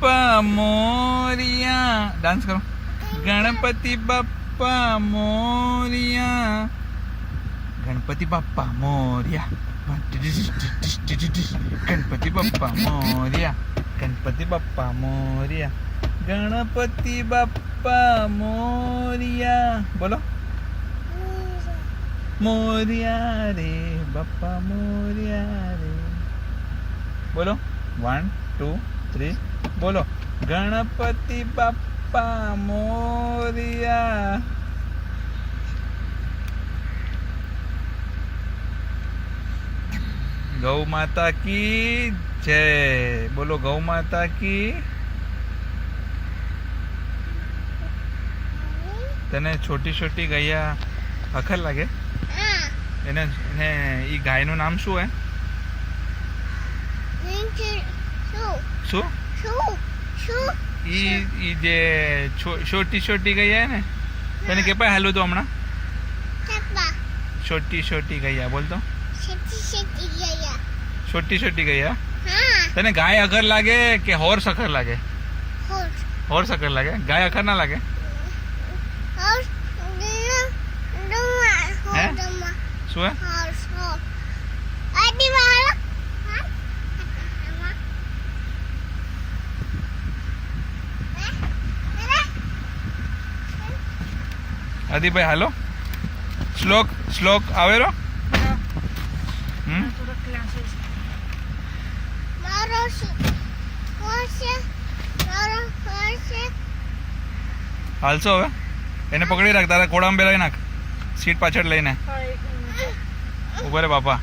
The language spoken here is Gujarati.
બાપ્પા મોરિયા. ડાન્સ કરો. ગણપતિ બાપ્પા મોરિયા. ગણપતિ બાપ્પા મોરિયા. ગણપતિ બાપ્પા મોરિયા. ગણપતિ બાપ્પા મોરિયા. ગણપતિ બાપ્પા મોરિયા. બોલો. મોરિયા રે બાપ્પા મોરિયા રે. બોલો. 1 2 3 બોલો. ગણપતિ બાપ્પા મોરિયા. ગૌ માતા કી જય. બોલો ગૌ માતા કી. તને છોટી છોટી ગૈયા અખર લાગે? એને ઈ ગાયનું નામ શું હે? શું ઈ જે છોટી છોટી ગૈયા હે ને, તને કે પાય હાલું તો હમણાં છોટી છોટી ગૈયા બોલતો. છોટી છોટી ગૈયા. તને ગાય અખર લાગે કે હોર્સ અખર લાગે? હોર્સ અખર લાગે. ગાય અખર ના લાગે? હે શું હે? આદિભાઈ હાલો. શ્લોક આવેલો. હાલશો હવે? એને પકડી રાખ, તારા કોડામાં બેલાવી નાખ, સીટ પાછળ લઈને. ઉભા રે બાપા.